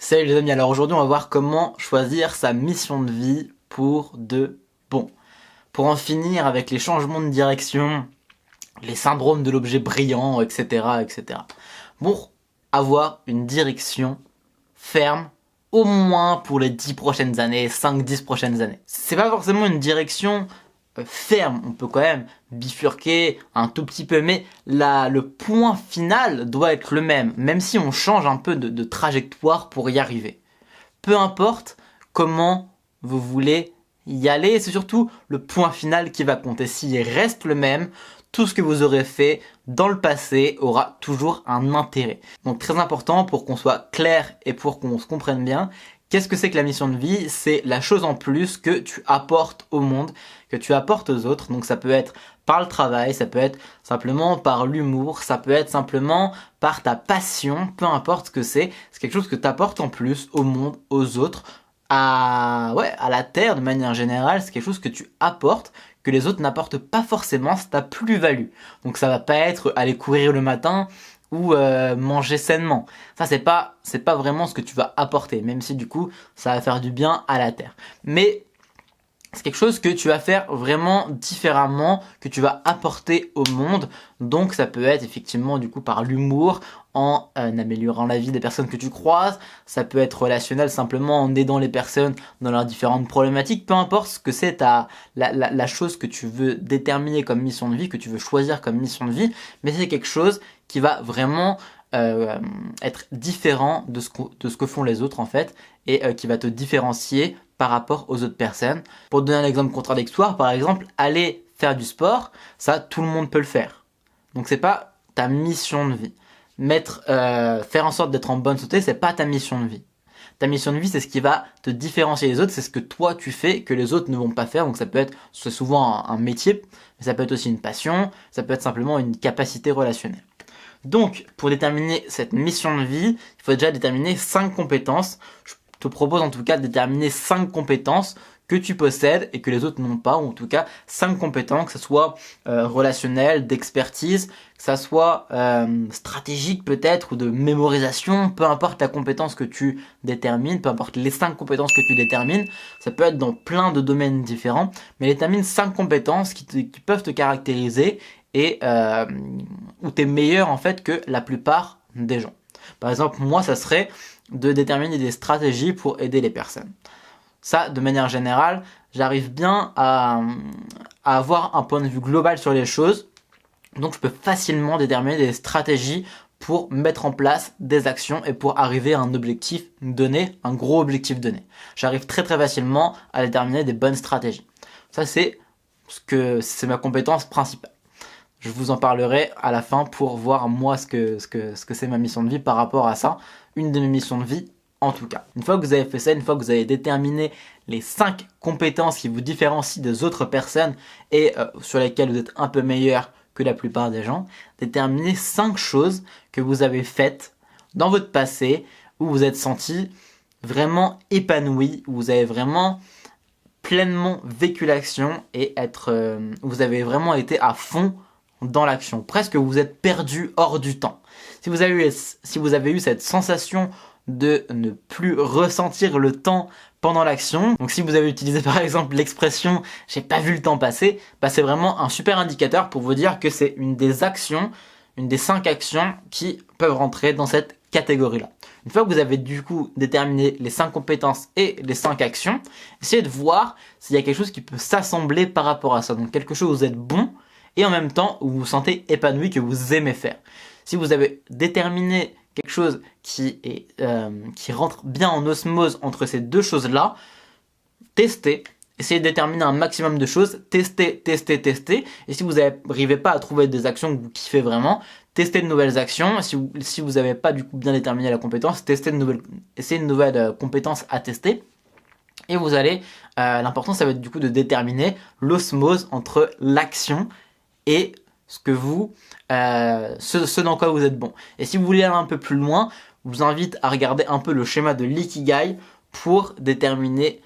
Salut les amis, alors aujourd'hui on va voir comment choisir sa mission de vie pour de bon. Pour en finir avec les changements de direction, les syndromes de l'objet brillant, etc., etc. Pour avoir une direction ferme, au moins pour les 10 prochaines années, 5-10 prochaines années. C'est pas forcément une direction ferme, on peut quand même bifurquer un tout petit peu, mais le point final doit être le même si on change un peu de trajectoire pour y arriver. Peu importe comment vous voulez y aller, c'est surtout le point final qui va compter. S'il reste le même, tout ce que vous aurez fait dans le passé aura toujours un intérêt. Donc très important pour qu'on soit clair et pour qu'on se comprenne bien. Qu'est-ce que c'est que la mission de vie? C'est la chose en plus que tu apportes au monde, que tu apportes aux autres. Donc ça peut être par le travail, ça peut être simplement par l'humour, ça peut être simplement par ta passion, peu importe ce que c'est. C'est quelque chose que tu apportes en plus au monde, aux autres, à la terre de manière générale. C'est quelque chose que tu apportes, que les autres n'apportent pas forcément, c'est ta plus-value. Donc ça va pas être aller courir le matin ou manger sainement. Ça c'est pas vraiment ce que tu vas apporter, même si du coup ça va faire du bien à la terre. Mais c'est quelque chose que tu vas faire vraiment différemment, que tu vas apporter au monde. Donc ça peut être effectivement du coup par l'humour, en améliorant la vie des personnes que tu croises. Ça peut être relationnel simplement en aidant les personnes dans leurs différentes problématiques. Peu importe ce que c'est la chose que tu veux déterminer comme mission de vie, que tu veux choisir comme mission de vie. Mais c'est quelque chose qui va vraiment être différent de ce que font les autres en fait. Et qui va te différencier par rapport aux autres personnes. Pour te donner un exemple contradictoire, par exemple, aller faire du sport, ça tout le monde peut le faire. Donc c'est pas ta mission de vie. Faire en sorte d'être en bonne santé, c'est pas ta mission de vie. Ta mission de vie, c'est ce qui va te différencier des autres, c'est ce que toi tu fais que les autres ne vont pas faire. Donc ça peut être, c'est souvent un métier, mais ça peut être aussi une passion, ça peut être simplement une capacité relationnelle. Donc, pour déterminer cette mission de vie, il faut déjà déterminer 5 compétences. Je te propose en tout cas de déterminer 5 compétences que tu possèdes et que les autres n'ont pas, ou en tout cas 5 compétences, que ce soit relationnelles, d'expertise, que ce soit stratégique peut-être, ou de mémorisation, peu importe la compétence que tu détermines, peu importe les 5 compétences que tu détermines, ça peut être dans plein de domaines différents, mais détermine 5 compétences qui peuvent te caractériser et où tu es meilleur en fait que la plupart des gens. Par exemple, moi ça serait de déterminer des stratégies pour aider les personnes. Ça, de manière générale, j'arrive bien à avoir un point de vue global sur les choses. Donc je peux facilement déterminer des stratégies pour mettre en place des actions et pour arriver à un objectif donné, un gros objectif donné. J'arrive très facilement à déterminer des bonnes stratégies. Ça c'est ma compétence principale. Je vous en parlerai à la fin pour voir moi ce que c'est ma mission de vie par rapport à ça. Une de mes missions de vie en tout cas. Une fois que vous avez fait ça, une fois que vous avez déterminé les 5 compétences qui vous différencient des autres personnes et sur lesquelles vous êtes un peu meilleur que la plupart des gens, déterminez 5 choses que vous avez faites dans votre passé où vous êtes senti vraiment épanoui, où vous avez vraiment pleinement vécu l'action et vous avez vraiment été à fond dans l'action. Presque vous êtes perdu hors du temps. Si vous avez eu cette sensation de ne plus ressentir le temps pendant l'action, donc si vous avez utilisé par exemple l'expression « j'ai pas vu le temps passer », bah c'est vraiment un super indicateur pour vous dire que c'est une des 5 actions qui peuvent rentrer dans cette catégorie-là. Une fois que vous avez du coup déterminé les 5 compétences et les 5 actions, essayez de voir s'il y a quelque chose qui peut s'assembler par rapport à ça. Donc quelque chose où vous êtes bon et en même temps où vous vous sentez épanoui, que vous aimez faire. Si vous avez déterminé quelque chose qui rentre bien en osmose entre ces deux choses-là, testez, essayez de déterminer un maximum de choses, testez. Et si vous n'arrivez pas à trouver des actions que vous kiffez vraiment, testez de nouvelles actions. Si vous n'avez pas du coup bien déterminé la compétence, essayez de nouvelles compétences à tester. Et vous allez, l'important ça va être du coup de déterminer l'osmose entre l'action et ce dans quoi vous êtes bon. Et si vous voulez aller un peu plus loin, je vous invite à regarder un peu le schéma de l'ikigai pour déterminer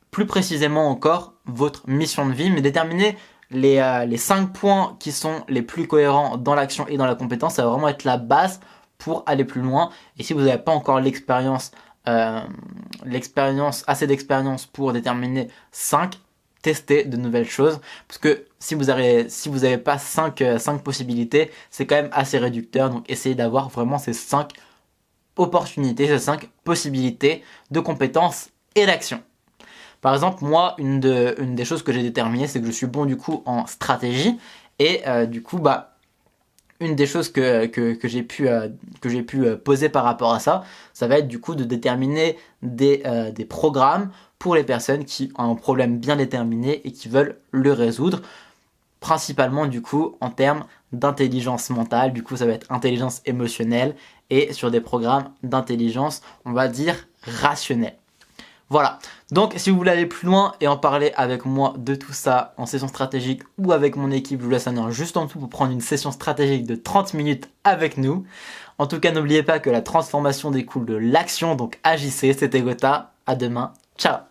plus précisément encore votre mission de vie, mais déterminer les 5 points qui sont les plus cohérents dans l'action et dans la compétence. Ça va vraiment être la base pour aller plus loin. Et si vous n'avez pas encore l'expérience assez d'expérience pour déterminer 5, tester de nouvelles choses. Parce que si vous avez pas 5 possibilités, c'est quand même assez réducteur. Donc essayez d'avoir vraiment ces 5 opportunités, ces 5 possibilités de compétences et d'action. Par exemple, moi, une des choses que j'ai déterminées, c'est que je suis bon du coup en stratégie. Et du coup, une des choses que j'ai pu poser par rapport à ça, ça va être du coup de déterminer des programmes pour les personnes qui ont un problème bien déterminé et qui veulent le résoudre, principalement du coup en termes d'intelligence mentale. Du coup, ça va être intelligence émotionnelle et sur des programmes d'intelligence, on va dire rationnelle. Voilà, donc si vous voulez aller plus loin et en parler avec moi de tout ça en session stratégique ou avec mon équipe, je vous laisse un lien juste en dessous pour prendre une session stratégique de 30 minutes avec nous. En tout cas, n'oubliez pas que la transformation découle de l'action, donc agissez, c'était Gotha, à demain, ciao.